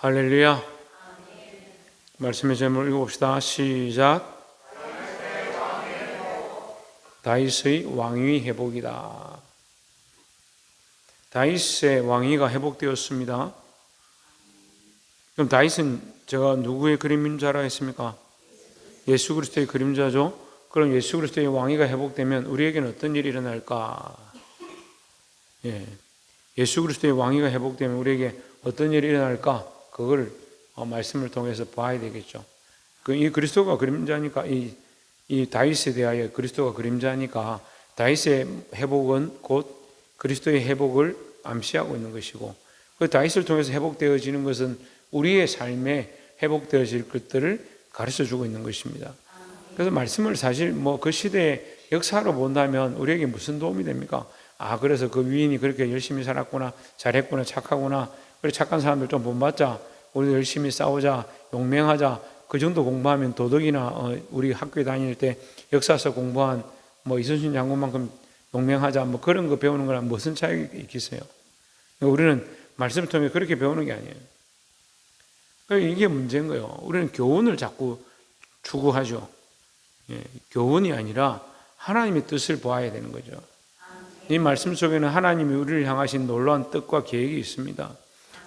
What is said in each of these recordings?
할렐루야. 말씀의 제목을 읽어봅시다. 시작. 다윗의 왕위 회복이다. 다윗의 왕위가 회복되었습니다. 그럼 다윗은 제가 누구의 그림자라 했습니까? 예수 그리스도의 그림자죠. 그럼 예수 그리스도의 왕위가 회복되면 우리에게는 어떤 일이 일어날까? 예수 그리스도의 왕위가 회복되면 우리에게 어떤 일이 일어날까? 그걸 말씀을 통해서 봐야 되겠죠. 이 그리스도가 그림자니까, 이 다윗에 대하여 그리스도가 그림자니까 다윗의 회복은 곧 그리스도의 회복을 암시하고 있는 것이고, 그 다윗을 통해서 회복되어지는 것은 우리의 삶에 회복되어질 것들을 가르쳐 주고 있는 것입니다. 그래서 말씀을 사실 그 시대의 역사로 본다면 우리에게 무슨 도움이 됩니까? 그래서 그 위인이 그렇게 열심히 살았구나, 잘했구나, 착하구나, 그래 착한 사람들 좀 본받자, 우리도 열심히 싸우자, 용맹하자, 그 정도 공부하면 도덕이나 우리 학교에 다닐 때 역사서 공부한 이순신 장군만큼 용맹하자, 그런 거 배우는 거랑 무슨 차이가 있겠어요? 우리는 말씀을 통해 그렇게 배우는 게 아니에요. 이게 문제인 거예요. 우리는 교훈을 자꾸 추구하죠. 교훈이 아니라 하나님의 뜻을 보아야 되는 거죠. 이 말씀 속에는 하나님이 우리를 향하신 놀라운 뜻과 계획이 있습니다.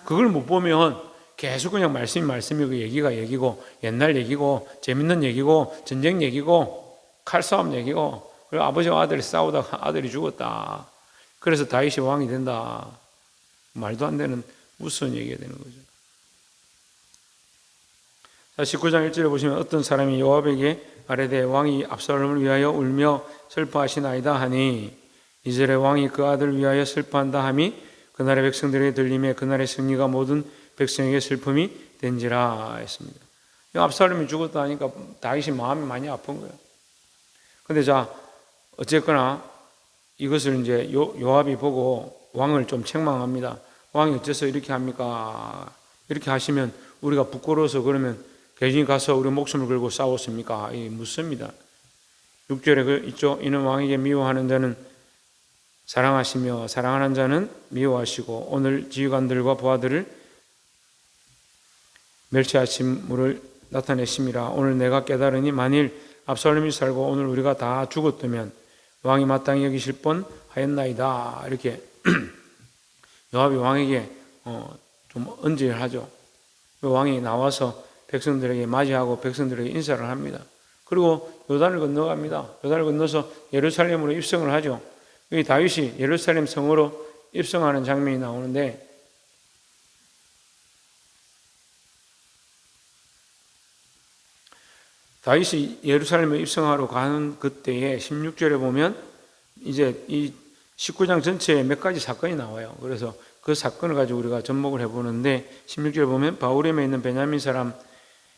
그걸 못 보면 계속 그냥 말씀이 말씀이고 얘기가 얘기고 옛날 얘기고 재밌는 얘기고 전쟁 얘기고 칼싸움 얘기고, 그리고 아버지와 아들이 싸우다가 아들이 죽었다, 그래서 다윗이 왕이 된다, 말도 안 되는 무슨 얘기가 되는 거죠. 자, 19장 1절에 보시면 어떤 사람이 요압에게 아뢰되 왕이 압살롬을 위하여 울며 슬퍼하시나이다 하니, 2절에 왕이 그 아들을 위하여 슬퍼한다 함이 그날의 백성들에게 들림에 그날의 승리가 모든 백성에게 슬픔이 된지라 했습니다. 압살롬이 죽었다 하니까 다윗이 마음이 많이 아픈 거예요. 근데 자, 어쨌거나 이것을 이제 요압이 보고 왕을 좀 책망합니다. 왕이 어째서 이렇게 합니까? 이렇게 하시면 우리가 부끄러워서 그러면 괜히 가서 우리 목숨을 걸고 싸웠습니까? 묻습니다. 6절에 있죠. 이는 왕에게 미워하는 자는 사랑하시며 사랑하는 자는 미워하시고 오늘 지휘관들과 부하들을 멸치하심을 나타내심이라. 오늘 내가 깨달으니 만일 압살롬이 살고 오늘 우리가 다 죽었다면 왕이 마땅히 여기실 뻔 하였나이다. 이렇게 요압이 왕에게 좀 언질을 하죠. 왕이 나와서 백성들에게 맞이하고 백성들에게 인사를 합니다. 그리고 요단을 건너갑니다. 요단을 건너서 예루살렘으로 입성을 하죠. 이 다윗이 예루살렘 성으로 입성하는 장면이 나오는데, 다윗이 예루살렘에 입성하러 가는 그때에 16절에 보면 이제 이 19장 전체에 몇 가지 사건이 나와요. 그래서 그 사건을 가지고 우리가 접목을 해보는데, 16절에 보면 바울임에 있는 베냐민 사람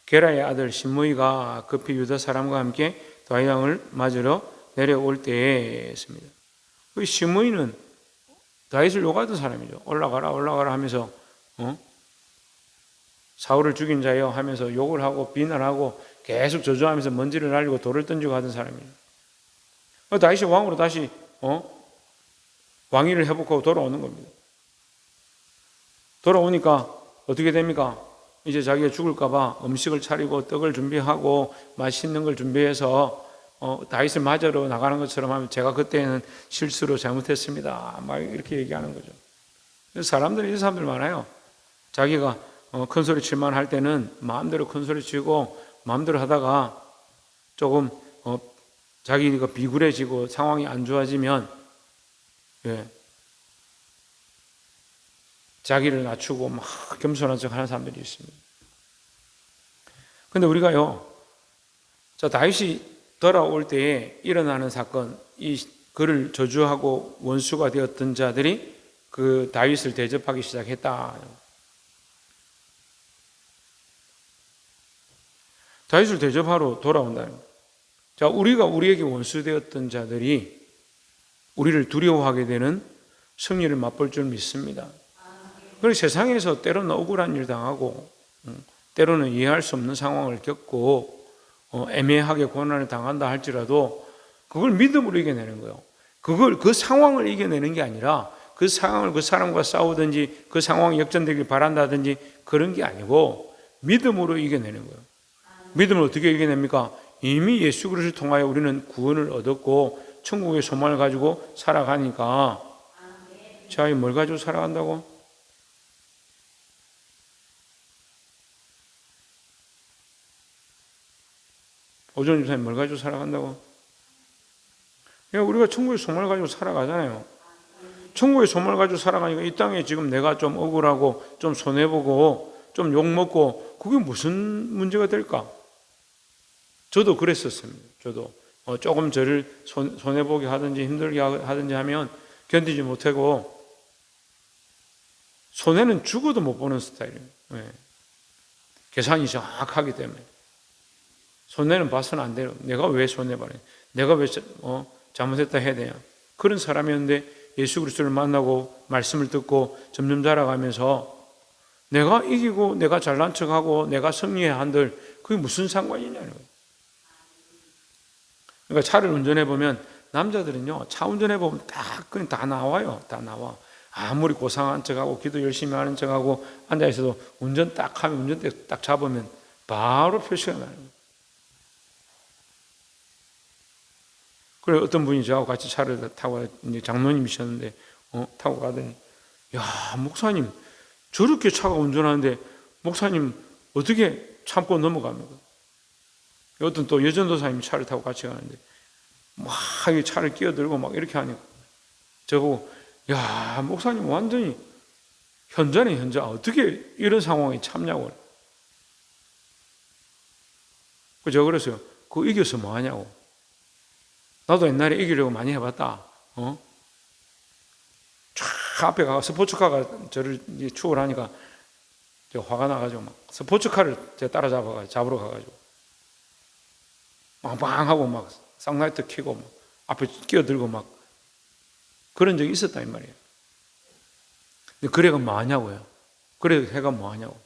게라의 아들 시므이가 급히 유다 사람과 함께 다윗 왕을 맞으러 내려올 때에 했습니다. 그 시므이는 다윗을 욕하던 사람이죠. 올라가라 하면서 사울을 죽인 자여 하면서 욕을 하고 비난하고 계속 저주하면서 먼지를 날리고 돌을 던지고 하던 사람이에요. 다윗이 왕으로 다시 왕위를 회복하고 돌아오는 겁니다. 돌아오니까 어떻게 됩니까? 이제 자기가 죽을까 봐 음식을 차리고 떡을 준비하고 맛있는 걸 준비해서 다윗을 맞으러 나가는 것처럼 하면 제가 그때는 실수로 잘못했습니다, 막 이렇게 얘기하는 거죠. 사람들이 이런 사람들 많아요. 자기가 큰 소리 칠만 할 때는 마음대로 큰 소리 치고 마음대로 하다가 조금 자기가 비굴해지고 상황이 안 좋아지면 자기를 낮추고 막 겸손한 척 하는 사람들이 있습니다. 근데 우리가요, 자, 다윗이 돌아올 때에 일어나는 사건, 그를 저주하고 원수가 되었던 자들이 그 다윗을 대접하기 시작했다. 다윗을 대접하러 돌아온다. 자, 우리에게 원수 되었던 자들이 우리를 두려워하게 되는 승리를 맛볼 줄 믿습니다. 그리고 세상에서 때로는 억울한 일 당하고 때로는 이해할 수 없는 상황을 겪고 애매하게 고난을 당한다 할지라도 그걸 믿음으로 이겨내는 거예요. 그 상황을 이겨내는 게 아니라 그 상황을 그 사람과 싸우든지 그 상황이 역전되길 바란다든지 그런 게 아니고 믿음으로 이겨내는 거예요. 믿음을 어떻게 이겨냅니까? 이미 예수 그리스도를 통하여 우리는 구원을 얻었고 천국의 소망을 가지고 살아가니까. 자, 뭘 가지고 살아간다고? 오전 집사님 뭘 가지고 살아간다고? 우리가 천국의 소망을 가지고 살아가잖아요. 천국의 소망을 가지고 살아가니까 이 땅에 지금 내가 좀 억울하고 좀 손해보고 좀 욕먹고 그게 무슨 문제가 될까? 저도 그랬었습니다. 저도 조금 저를 손해보게 하든지 힘들게 하든지 하면 견디지 못하고 손해는 죽어도 못 보는 스타일이에요. 네. 계산이 정확하기 때문에 손해는 봐서는 안 돼요. 내가 왜 손해봐야 돼? 내가 왜 잘못했다 해야 되냐? 그런 사람이었는데 예수 그리스도를 만나고 말씀을 듣고 점점 자라가면서 내가 이기고 내가 잘난 척하고 내가 승리해야 한들 그게 무슨 상관이냐는 거예요. 그러니까 차를 운전해 보면 남자들은요, 차 운전해 보면 그냥 다 나와요. 다 나와. 아무리 고상한 척하고 기도 열심히 하는 척하고 앉아 있어도 운전 딱 하면 운전대 딱 잡으면 바로 표시가 나는 거예요. 그래 어떤 분이 저하고 같이 차를 타고 이제 장로님이셨는데 타고 가더니 야 목사님 저렇게 차가 운전하는데 목사님 어떻게 참고 넘어갑니까? 어떤 또 여전도사님이 차를 타고 같이 가는데 막 차를 끼어들고 막 이렇게 하니까 저보고 야 목사님 완전히 현자네 현자 어떻게 이런 상황에 참냐고. 제가 그랬어요. 그거 이겨서 뭐 하냐고. 나도 옛날에 이기려고 많이 해봤다. 쫙 앞에 가서 스포츠카가 저를 추월 하니까 제가 화가 나가지고 막 스포츠카를 제가 잡으러 가가지고 빵빵하고 막 쌍라이트 켜고 막 앞에 끼어들고 막 그런 적이 있었다 이 말이에요. 근데 그래가 뭐 하냐고요. 그래 해가 뭐 하냐고.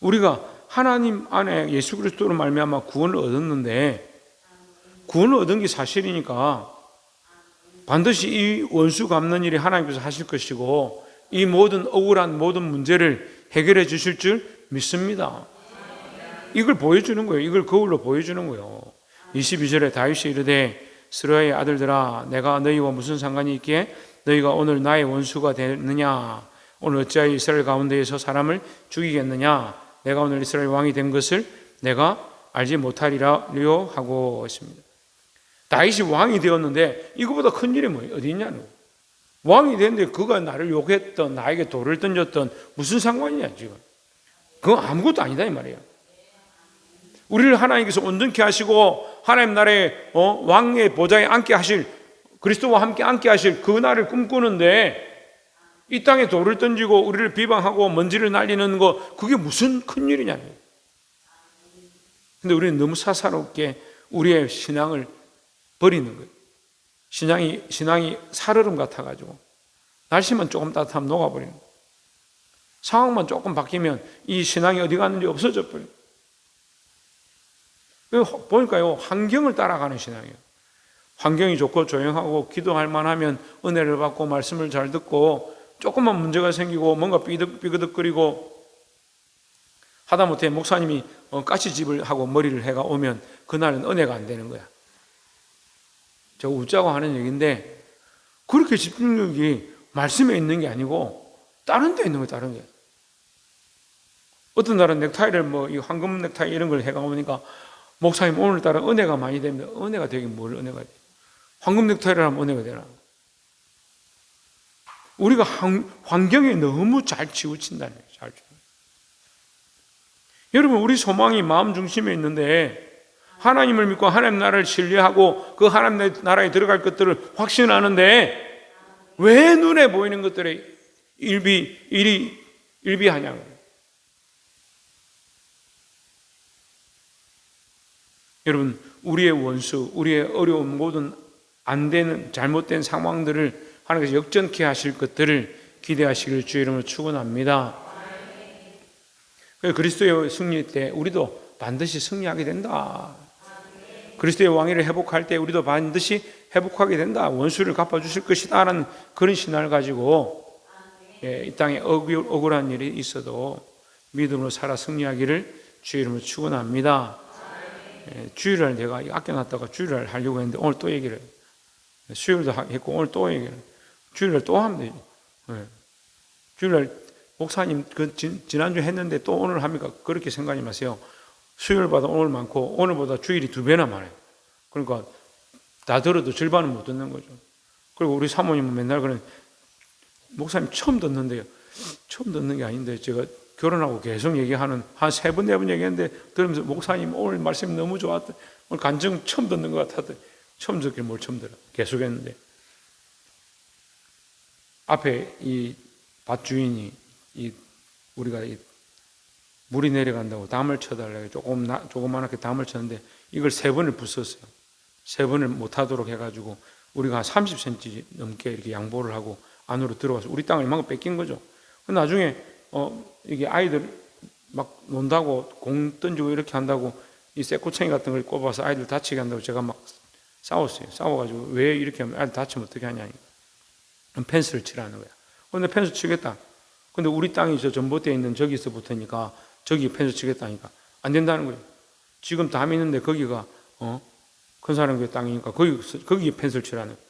우리가 하나님 안에 예수 그리스도로 말미암아 구원을 얻었는데 구원을 얻은 게 사실이니까 반드시 이 원수 갚는 일이 하나님께서 하실 것이고 이 모든 억울한 모든 문제를 해결해 주실 줄 믿습니다. 이걸 보여주는 거예요. 이걸 거울로 보여주는 거예요. 22절에 다윗이 이르되 스루야의 아들들아 내가 너희와 무슨 상관이 있기에 너희가 오늘 나의 원수가 되느냐. 오늘 어찌하여 이스라엘 가운데에서 사람을 죽이겠느냐. 내가 오늘 이스라엘 왕이 된 것을 내가 알지 못하리라요 하고 있습니다. 다윗이 왕이 되었는데 이거보다 큰 일이 뭐 어디 있냐는 거예요. 왕이 됐는데 그가 나를 욕했던 나에게 돌을 던졌던 무슨 상관이냐 지금. 그건 아무것도 아니다 이 말이에요. 우리를 하나님께서 온전케 하시고 하나님 나라의 왕의 보좌에 앉게 하실 그리스도와 함께 앉게 하실 그 날을 꿈꾸는데 이 땅에 돌을 던지고 우리를 비방하고 먼지를 날리는 거 그게 무슨 큰일이냐고요. 근데 우리는 너무 사사롭게 우리의 신앙을 버리는 거예요. 신앙이 살얼음 같아가지고 날씨만 조금 따뜻하면 녹아버리는 거예요. 상황만 조금 바뀌면 이 신앙이 어디 갔는지 없어져 버려요. 보니까요 환경을 따라가는 신앙이에요. 환경이 좋고 조용하고 기도할 만하면 은혜를 받고 말씀을 잘 듣고 조금만 문제가 생기고 뭔가 삐그덕거리고 하다못해 목사님이 가시집을 하고 머리를 해가 오면 그날은 은혜가 안 되는 거야. 제가 웃자고 하는 얘기인데 그렇게 집중력이 말씀에 있는 게 아니고 다른 데 있는 거예요. 다른 게. 어떤 날은 넥타이를 이 황금 넥타이 이런 걸 해가 오니까 목사님 오늘따라 은혜가 많이 됩니다. 은혜가 되긴 뭘 은혜가 돼. 황금 넥타이를 하면 은혜가 되나. 우리가 환경에 너무 잘 치우친다는 거예요. 잘 치우친다. 여러분 우리 소망이 마음 중심에 있는데 하나님을 믿고 하나님 나라를 신뢰하고 그 하나님 나라에 들어갈 것들을 확신하는데 왜 눈에 보이는 것들에 일비하냐고요. 여러분 우리의 원수, 우리의 어려운 모든 안 되는 잘못된 상황들을 하나님께서 역전케 하실 것들을 기대하시길 주의 이름으로 축원합니다. 그리스도의 승리 때 우리도 반드시 승리하게 된다. 그리스도의 왕위를 회복할 때 우리도 반드시 회복하게 된다. 원수를 갚아주실 것이다 라는 그런 신앙을 가지고 이 땅에 억울한 일이 있어도 믿음으로 살아 승리하기를 주의 이름으로 축원합니다. 주일날 내가 아껴놨다가 주일날 하려고 했는데 오늘 또 얘기를 해요. 수요일도 했고 오늘 또 얘기를 해요. 주일날 또 하면 되죠. 주일날 목사님 지난주 했는데 또 오늘 합니까? 그렇게 생각하지 마세요. 수요일보다 오늘 많고 오늘보다 주일이 2배나 많아요. 그러니까 다 들어도 절반은 못 듣는 거죠. 그리고 우리 사모님은 맨날 그런 목사님 처음 듣는데요. 처음 듣는 게 아닌데 제가 결혼하고 계속 얘기하는 한 3번, 4번 얘기했는데 들으면서 목사님 오늘 말씀이 너무 좋았다. 오늘 간증 처음 듣는 것 같았더니 처음 듣길 뭘 처음 들어. 계속 했는데 앞에 이 밭 주인이 우리가 물이 내려간다고 담을 쳐달라고 조그맣게 담을 쳤는데 이걸 3번을 부쉈어요. 3번을 못하도록 해가지고 우리가 한 30cm 넘게 이렇게 양보를 하고 안으로 들어가서 우리 땅을 이만큼 뺏긴 거죠. 나중에 이게 아이들 막 논다고 공 던지고 이렇게 한다고 이 쇠꼬챙이 같은 걸 꼽아서 아이들 다치게 한다고 제가 막 싸웠어요. 싸워가지고 왜 이렇게 하면 아이들 다치면 어떻게 하냐니까. 펜스를 치라는 거야. 근데 펜스 치겠다. 근데 우리 땅이 저 전봇대에 있는 저기서부터니까 저기 펜스 치겠다니까 안 된다는 거예요. 지금 담이 있는데 거기가 큰 사람의 땅이니까 거기에 펜스를 치라는 거예요.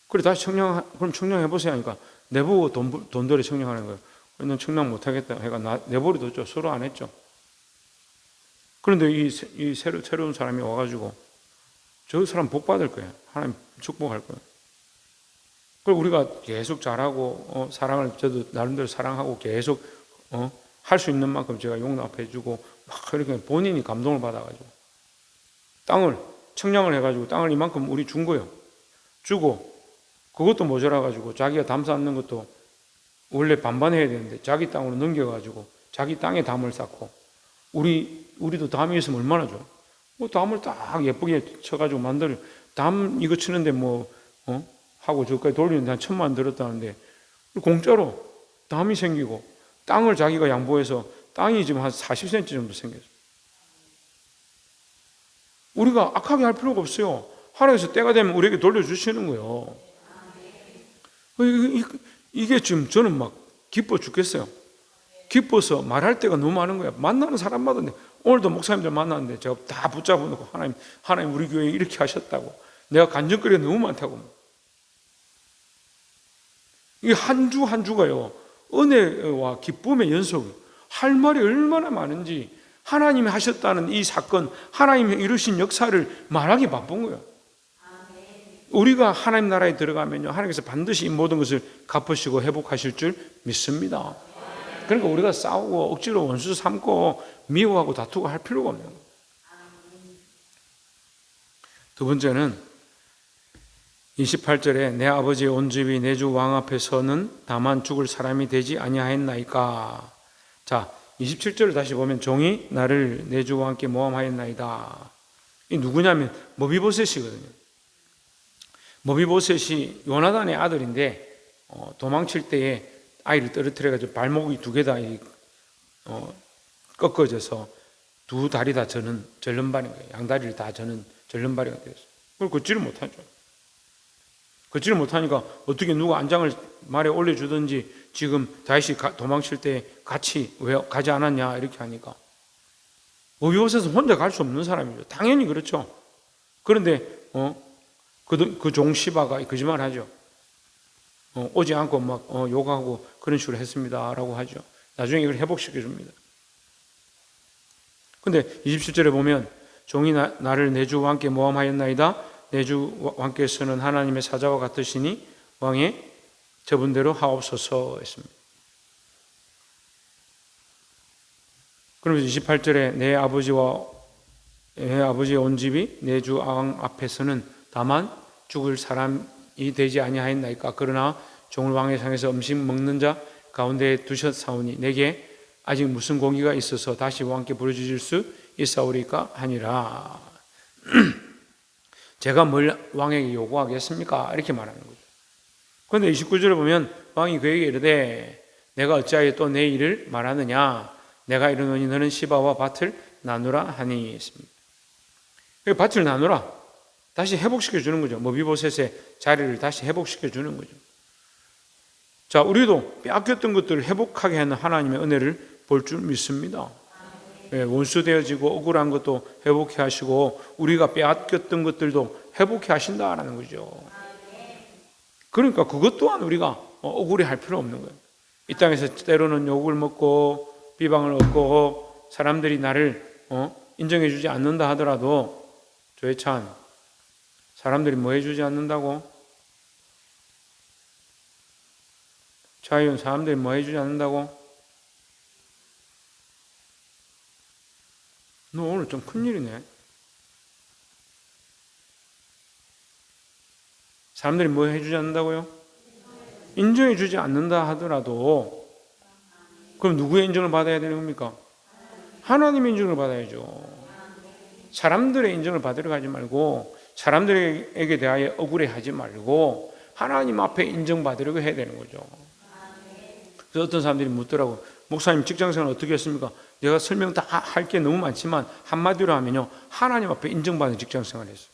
그래 다시 그럼 청량해보세요 하니까 내보고 돈들이 청량하는 거예요. 넌 청량 못하겠다 해가 내버려뒀죠. 서로 안 했죠. 그런데 이 새로운 사람이 와가지고 저 사람 복 받을 거예요. 하나님 축복할 거예요. 그리고 우리가 계속 잘하고 사랑을 저도 나름대로 사랑하고 계속 할 수 있는 만큼 제가 용납해주고 막 그렇게 본인이 감동을 받아가지고 땅을 청량을 해가지고 땅을 이만큼 우리 준 거예요. 주고 그것도 모자라가지고 자기가 담 쌓는 것도 원래 반반 해야 되는데 자기 땅으로 넘겨가지고 자기 땅에 담을 쌓고 우리도 담이 있으면 얼마나 좋아. 담을 딱 예쁘게 쳐가지고 만들어. 담 이거 치는데 하고 저까지 돌리는데 한 1,000만 원 들었다는데 공짜로 담이 생기고 땅을 자기가 양보해서 땅이 지금 한 40cm 정도 생겼어요. 우리가 악하게 할 필요가 없어요. 하나님께서 때가 되면 우리에게 돌려주시는 거예요. 이게 지금 저는 막 기뻐 죽겠어요. 기뻐서 말할 때가 너무 많은 거야. 만나는 사람마다 오늘도 목사님들 만났는데 제가 다 붙잡아 놓고 하나님 우리 교회에 이렇게 하셨다고 내가 간증거리가 너무 많다고. 이 한 주 한 주가요 은혜와 기쁨의 연속. 할 말이 얼마나 많은지 하나님이 하셨다는 이 사건, 하나님이 이루신 역사를 말하기 바쁜 거예요. 우리가 하나님 나라에 들어가면요 하나님께서 반드시 이 모든 것을 갚으시고 회복하실 줄 믿습니다. 그러니까 우리가 싸우고 억지로 원수 삼고 미워하고 다투고 할 필요가 없는 거예요. 두 번째는 28절에 내 아버지의 온 집이 내 주 왕 앞에서는 다만 죽을 사람이 되지 아니하였나이까. 자 27절을 다시 보면 종이 나를 내 주와 함께 모함하였나이다. 이 누구냐면 머비보셋이거든요. 머비보셋이 요나단의 아들인데 도망칠 때에 아이를 떨어뜨려가지고 발목이 2개 다 꺾어져서 2다리 다 저는 절름발인 거예요. 양다리를 다 저는 절름발이가 되었어요. 그걸 걷지를 못하죠. 걷지를 못하니까 어떻게 누가 안장을 말에 올려주든지 지금 다윗이 도망칠 때 같이 왜 가지 않았냐 이렇게 하니까 머비보셋은 혼자 갈 수 없는 사람이죠. 당연히 그렇죠. 그런데 그 종 시바가 거짓말하죠. 오지 않고 막 욕하고 그런 식으로 했습니다라고 하죠. 나중에 이걸 회복시켜 줍니다. 근데 27절에 보면 종이 나를 내 주와 함께 모함하였나이다. 내 주 왕께서는 하나님의 사자와 같으시니 왕의 저분대로 하옵소서 했습니다. 그러면서 28절에 내 아버지의 온 집이 내 주 왕 앞에서는 다만 죽을 사람이 되지 아니하였나이까. 그러나 종을 왕의 상에서 음식 먹는 자 가운데 두셨사오니 내게 아직 무슨 공의가 있어서 다시 왕께 부르짖을 수 있사오리까 하니라. 제가 뭘 왕에게 요구하겠습니까? 이렇게 말하는 거죠. 그런데 29절에 보면 왕이 그에게 이르되 내가 어찌하여 또 내 일을 말하느냐. 내가 이르노니 너는 시바와 밭을 나누라 하니 했습니다. 밭을 나누라. 다시 회복시켜 주는 거죠. 모비보셋의 자리를 다시 회복시켜 주는 거죠. 자, 우리도 빼앗겼던 것들을 회복하게 하는 하나님의 은혜를 볼 줄 믿습니다. 원수되어지고 억울한 것도 회복해 하시고 우리가 빼앗겼던 것들도 회복해 하신다라는 거죠. 그러니까 그것 또한 우리가 억울해 할 필요 없는 거예요. 이 땅에서 때로는 욕을 먹고 비방을 얻고 사람들이 나를 인정해 주지 않는다 하더라도, 조회찬, 사람들이 뭐 해주지 않는다고? 차이윤, 사람들이 뭐 해주지 않는다고? 너 오늘 좀 큰일이네. 사람들이 뭐 해주지 않는다고요? 인정해 주지 않는다 하더라도 그럼 누구의 인정을 받아야 되는 겁니까? 하나님의 인정을 받아야죠. 사람들의 인정을 받으러 가지 말고, 사람들에게 대하여 억울해하지 말고 하나님 앞에 인정받으려고 해야 되는 거죠. 그래서 어떤 사람들이 묻더라고. 목사님 직장생활 어떻게 했습니까? 내가 설명 다 할 게 너무 많지만 한마디로 하면요, 하나님 앞에 인정받는 직장생활을 했어요.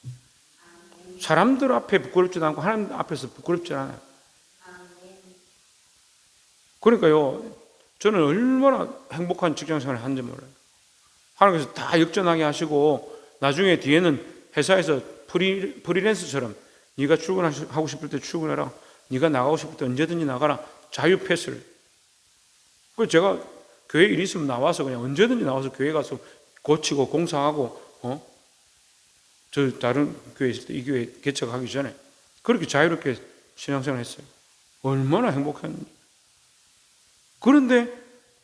사람들 앞에 부끄럽지도 않고 하나님 앞에서 부끄럽지 않아요. 그러니까요, 저는 얼마나 행복한 직장생활을 하는지 몰라요. 하나님께서 다 역전하게 하시고 나중에 뒤에는 회사에서 프리랜서처럼 네가 출근하고 싶을 때 출근해라, 네가 나가고 싶을 때 언제든지 나가라, 자유 패스를. 그래서 제가 교회 일 있으면 나와서 그냥 언제든지 나와서 교회 가서 고치고 공사하고, 저 다른 교회 있을 때 이 교회 개척하기 전에 그렇게 자유롭게 신앙생활 했어요. 얼마나 행복했는지. 그런데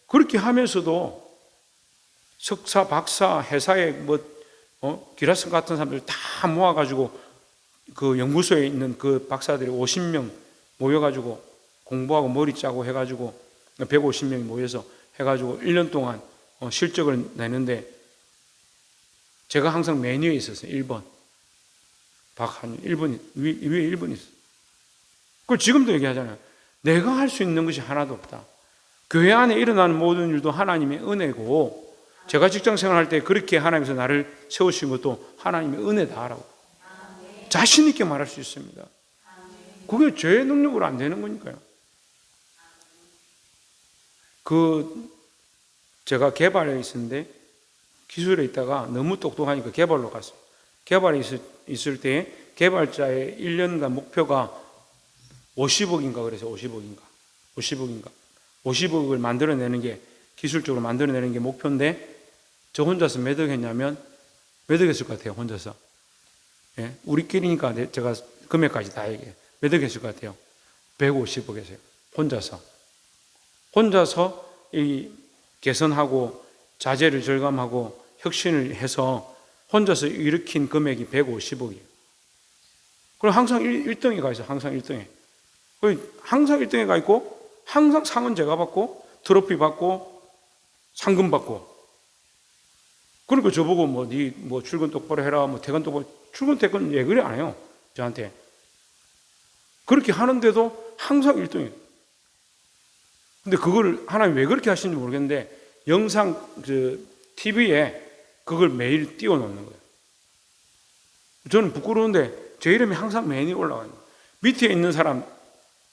그렇게 하면서도 석사, 박사, 회사에 기라슨 같은 사람들 다 모아가지고 그 연구소에 있는 그 박사들이 50명 모여가지고 공부하고 머리 짜고 해가지고 150명이 모여서 해가지고 1년 동안 실적을 내는데, 제가 항상 맨 위에 있었어요. 1번. 박한 1번, 위에 1번 있어요. 그걸 지금도 얘기하잖아요. 내가 할 수 있는 것이 하나도 없다. 교회 안에 일어나는 모든 일도 하나님의 은혜고, 제가 직장 생활할 때 그렇게 하나님께서 나를 세우신 것도 하나님의 은혜다라고 자신 있게 말할 수 있습니다. 그게 제 능력으로 안 되는 거니까요. 제가 개발에 있었는데 기술에 있다가 너무 똑똑하니까 개발로 갔어요. 개발에 있을 때 개발자의 1년간 목표가 50억인가 그래서 50억을 만들어내는 게, 기술적으로 만들어내는 게 목표인데, 저 혼자서 몇 억 했냐면, 몇 억 했을 것 같아요, 혼자서. 예? 우리끼리니까 제가 금액까지 다 얘기해요. 몇 억 했을 것 같아요? 150억 했어요. 혼자서 이 개선하고 자재를 절감하고 혁신을 해서 혼자서 일으킨 금액이 150억이에요. 그럼 항상 1등에 가 있어요. 항상 1등에. 항상 1등에 가 있고, 항상 상은 제가 받고, 트로피 받고, 상금 받고. 그러니까 저보고 네 출근 똑바로 해라, 퇴근 똑바로, 출근 퇴근 얘기를 안 해요. 저한테. 그렇게 하는데도 항상 1등이에요. 근데 그걸 하나님 왜 그렇게 하시는지 모르겠는데, 영상 TV에 그걸 매일 띄워놓는 거예요. 저는 부끄러운데 제 이름이 항상 맨 위에 올라가요. 밑에 있는 사람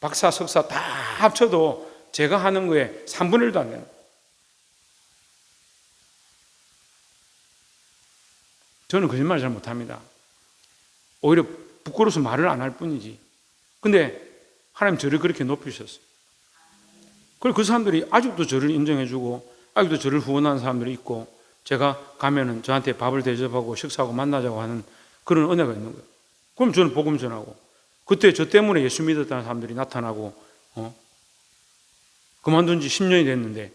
박사, 석사 다 합쳐도 제가 하는 거에 3분의 1도 안 되는 거예요. 저는 거짓말 잘 못합니다. 오히려 부끄러워서 말을 안 할 뿐이지. 근데 하나님 저를 그렇게 높이셨어요. 그리고 그 사람들이 아직도 저를 인정해주고 아직도 저를 후원하는 사람들이 있고, 제가 가면은 저한테 밥을 대접하고 식사하고 만나자고 하는 그런 은혜가 있는 거예요. 그럼 저는 복음 전하고, 그때 저 때문에 예수 믿었다는 사람들이 나타나고, 그만둔 지 10년이 됐는데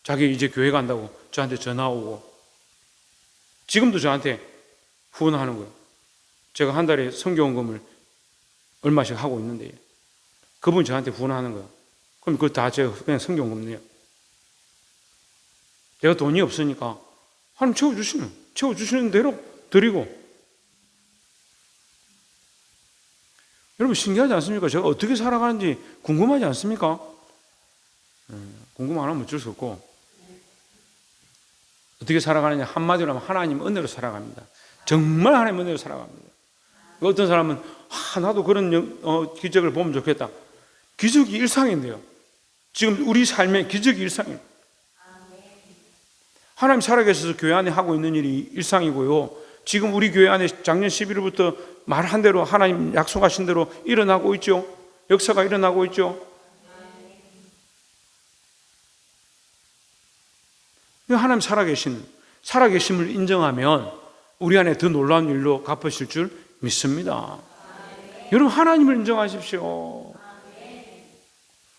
자기 이제 교회 간다고 저한테 전화 오고, 지금도 저한테 후원하는 거예요. 제가 한 달에 선교원금을 얼마씩 하고 있는데 그분이 저한테 후원하는 거예요. 그럼 그거 다 제가 그냥 선교원금 내요. 내가 돈이 없으니까 하나님 채워주시는 대로 드리고. 여러분 신기하지 않습니까? 제가 어떻게 살아가는지 궁금하지 않습니까? 궁금 안 하면 어쩔 수 없고, 어떻게 살아가느냐 한마디로 하면 하나님 은혜로 살아갑니다. 정말 하나님 은혜로 살아갑니다. 어떤 사람은 나도 그런 기적을 보면 좋겠다. 기적이 일상인데요. 지금 우리 삶의 기적이 일상이에요. 하나님 살아계셔서 교회 안에 하고 있는 일이 일상이고요. 지금 우리 교회 안에 작년 11월부터 말한 대로 하나님 약속하신 대로 일어나고 있죠. 역사가 일어나고 있죠. 하나님 살아계심을 인정하면 우리 안에 더 놀라운 일로 갚으실 줄 믿습니다. 여러분, 하나님을 인정하십시오.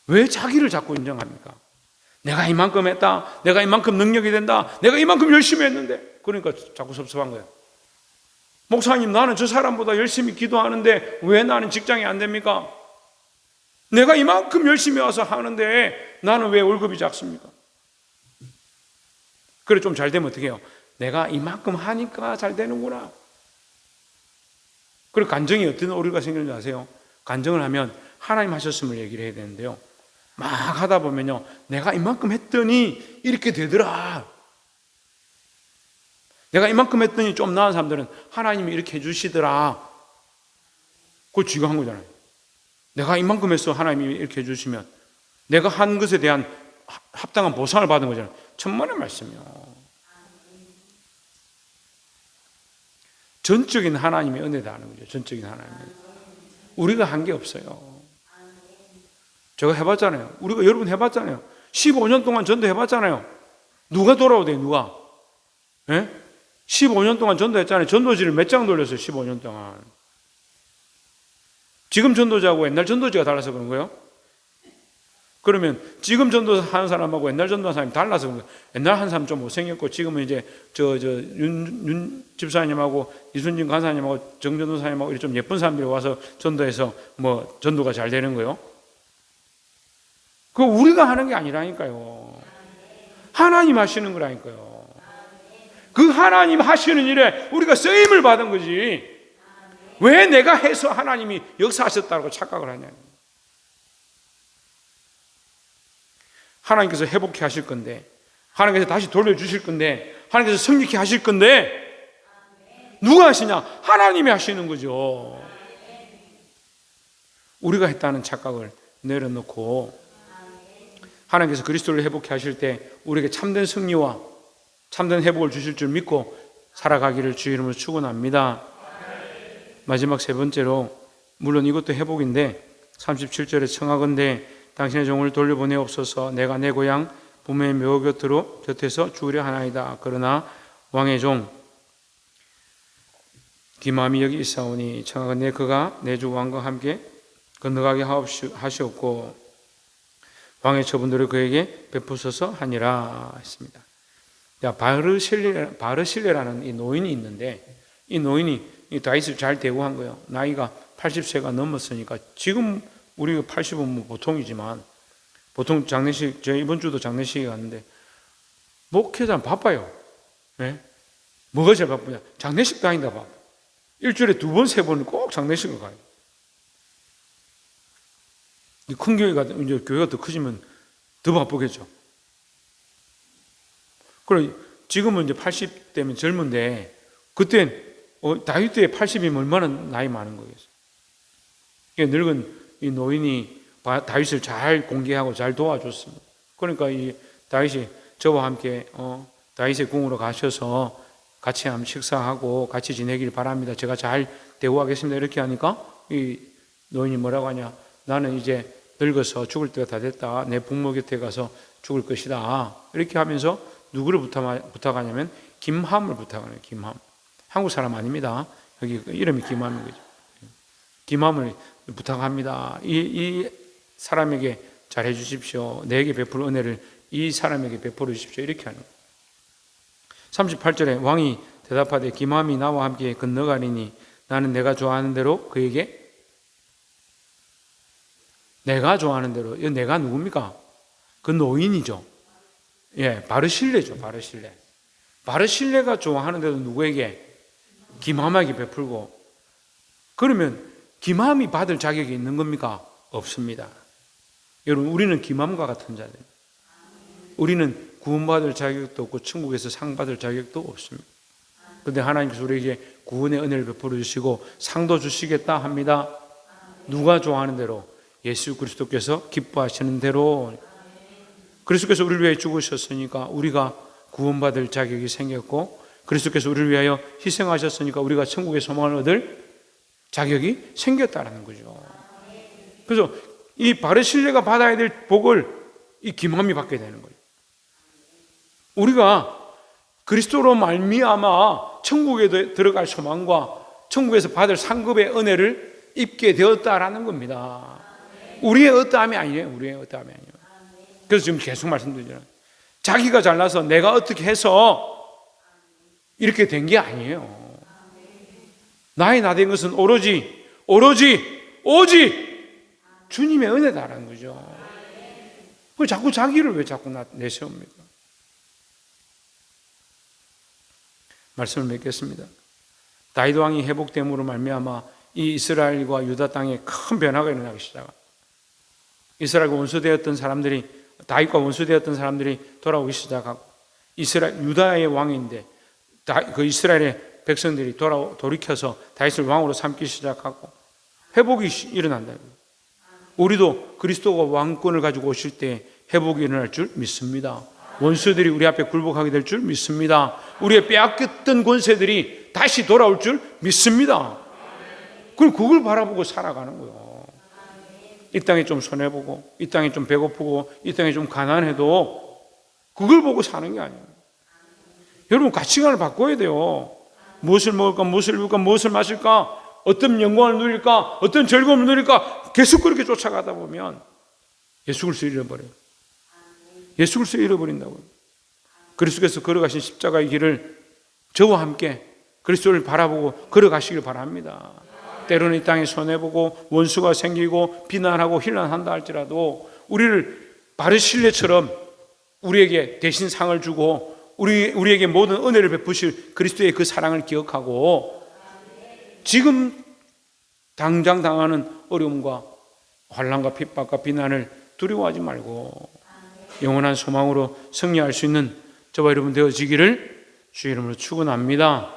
왜 자기를 자꾸 인정합니까? 내가 이만큼 했다, 내가 이만큼 능력이 된다, 내가 이만큼 열심히 했는데, 그러니까 자꾸 섭섭한 거예요. 목사님, 나는 저 사람보다 열심히 기도하는데 왜 나는 직장이 안 됩니까? 내가 이만큼 열심히 와서 하는데 나는 왜 월급이 작습니까? 그래, 좀 잘 되면 어떻게 해요? 내가 이만큼 하니까 잘 되는구나. 그리고 간증이 어떤 오류가 생기는지 아세요? 간증을 하면 하나님 하셨음을 얘기를 해야 되는데요, 막 하다 보면요, 내가 이만큼 했더니 이렇게 되더라. 내가 이만큼 했더니 좀 나은 사람들은 하나님이 이렇게 해주시더라. 그걸 쥐가 한 거잖아요. 내가 이만큼 해서 하나님이 이렇게 해주시면 내가 한 것에 대한 합당한 보상을 받은 거잖아요. 천만의 말씀이요. 전적인 하나님의 은혜다 하는 거죠. 전적인 하나님의. 우리가 한 게 없어요. 제가 해봤잖아요. 우리가 여러분 해봤잖아요. 15년 동안 전도해봤잖아요. 누가 돌아오대요? 누가? 예? 15년 동안 전도했잖아요. 전도지를 몇 장 돌렸어요. 15년 동안. 지금 전도자하고 옛날 전도지가 달라서 그런 거예요? 그러면 지금 전도하는 사람하고 옛날 전도하는 사람이 달라서 그런 거예요. 옛날 한 사람 좀 못생겼고 지금은 이제 윤 집사님하고 이순진 간사님하고 정전도사님하고 이렇게 좀 예쁜 사람들이 와서 전도해서 뭐 전도가 잘 되는 거예요? 그거 우리가 하는 게 아니라니까요. 하나님 하시는 거라니까요. 그 하나님 하시는 일에 우리가 쓰임을 받은 거지. 왜 내가 해서 하나님이 역사하셨다고 착각을 하냐. 하나님께서 회복케 하실 건데, 하나님께서 다시 돌려주실 건데, 하나님께서 성립케 하실 건데, 누가 하시냐? 하나님이 하시는 거죠. 우리가 했다는 착각을 내려놓고 하나님께서 그리스도를 회복케 하실 때 우리에게 참된 승리와 참된 회복을 주실 줄 믿고 살아가기를 주의 이름으로 축원합니다. 마지막 세 번째로, 물론 이것도 회복인데 37절에 청하건대 당신의 종을 돌려보내옵소서. 내가 내 고향 부모의 묘 곁에서 죽으려 하나이다. 그러나 왕의 종 기맘이 여기 있사오니 청하건대 그가 내 주 왕과 함께 건너가게 하시옵고 왕의 처분들을 그에게 베푸소서 하니라 했습니다. 바르실레라는 이 노인이 있는데, 이 노인이 이 다윗을 잘 대우한 거예요. 나이가 80세가 넘었으니까, 지금 우리가 80은 뭐 보통이지만, 보통 장례식, 저 이번 주도 장례식에 갔는데 목회자는 바빠요. 네? 뭐가 제일 바쁘냐? 장례식 다닌다 바빠. 일주일에 2번, 3번은 꼭 장례식을 가요. 큰 교회가, 이제 교회가 더 커지면 더 바쁘겠죠. 그래, 지금은 이제 80대면 젊은데, 그땐, 다윗 때에 80이면 얼마나 나이 많은 거겠어요. 늙은 이 노인이 다윗을 잘 공개하고 잘 도와줬습니다. 그러니까 이 다윗이 저와 함께, 다윗의 궁으로 가셔서 같이 한번 식사하고 같이 지내길 바랍니다. 제가 잘 대우하겠습니다. 이렇게 하니까 이 노인이 뭐라고 하냐? 나는 이제 늙어서 죽을 때가 다 됐다. 내 부모 곁에 가서 죽을 것이다. 이렇게 하면서 누구를 부탁하냐면 김함을 부탁하네요. 김함. 한국 사람 아닙니다. 여기 이름이 김함인 거죠. 김함을 부탁합니다. 이 사람에게 잘해 주십시오. 내게 베풀 은혜를 이 사람에게 베풀어 주십시오. 이렇게 하는 거예요. 38절에 왕이 대답하되 김함이 나와 함께 건너가리니 나는 내가 좋아하는 대로 그에게, 내가 좋아하는 대로, 이 내가 누굽니까? 그 노인이죠. 예, 바르실레죠. 바르실레. 바르실레가 좋아하는 대로 누구에게? 김함에게 베풀고. 그러면 김함이 받을 자격이 있는 겁니까? 없습니다. 여러분, 우리는 김함과 같은 자들. 우리는 구원받을 자격도 없고 천국에서 상 받을 자격도 없습니다. 그런데 하나님께서 우리에게 구원의 은혜를 베풀어 주시고 상도 주시겠다 합니다. 누가 좋아하는 대로, 예수 그리스도께서 기뻐하시는 대로. 그리스도께서 우리를 위해 죽으셨으니까 우리가 구원받을 자격이 생겼고, 그리스도께서 우리를 위하여 희생하셨으니까 우리가 천국의 소망을 얻을 자격이 생겼다는 거죠. 그래서 이 바르 신뢰가 받아야 될 복을 이 김함이 받게 되는 거예요. 우리가 그리스도로 말미암아 천국에 들어갈 소망과 천국에서 받을 상급의 은혜를 입게 되었다라는 겁니다. 우리의 어떠함이 아니에요. 우리의 어떠함이 아니에요. 그래서 지금 계속 말씀드리잖아요. 자기가 잘나서 내가 어떻게 해서 이렇게 된 게 아니에요. 나의 나 된 것은 오로지 주님의 은혜다라는 거죠. 그 자꾸 자기를 왜 자꾸 내세웁니까? 말씀을 맺겠습니다. 다윗 왕이 회복됨으로 말미암아 이 이스라엘과 유다 땅에 큰 변화가 일어나기 시작합니다. 이스라엘과 원수되었던 사람들이, 다윗과 원수되었던 사람들이 돌아오기 시작하고, 유다의 왕인데 그 이스라엘의 백성들이 돌이켜서 다윗을 왕으로 삼기 시작하고 회복이 일어난다. 우리도 그리스도가 왕권을 가지고 오실 때 회복이 일어날 줄 믿습니다. 원수들이 우리 앞에 굴복하게 될 줄 믿습니다. 우리의 빼앗겼던 권세들이 다시 돌아올 줄 믿습니다. 그럼 그걸 바라보고 살아가는 거예요. 이 땅에 좀 손해보고, 이 땅에 좀 배고프고, 이 땅에 좀 가난해도 그걸 보고 사는 게 아니에요. 여러분, 가치관을 바꿔야 돼요. 무엇을 먹을까, 무엇을 입을까, 무엇을 마실까, 어떤 영광을 누릴까, 어떤 즐거움을 누릴까, 계속 그렇게 쫓아가다 보면 예수 그리스도를 잃어버려요. 예수 그리스도를 잃어버린다고요. 그리스도께서 걸어가신 십자가의 길을 저와 함께 그리스도를 바라보고 걸어가시길 바랍니다. 때로는 이 땅에 손해보고 원수가 생기고 비난하고 힐난한다 할지라도 우리를 바르 신뢰처럼 우리에게 대신 상을 주고 우리에게 모든 은혜를 베푸실 그리스도의 그 사랑을 기억하고, 지금 당장 당하는 어려움과 환난과 핍박과 비난을 두려워하지 말고 영원한 소망으로 승리할 수 있는 저와 여러분 되어지기를 주의 이름으로 축원합니다.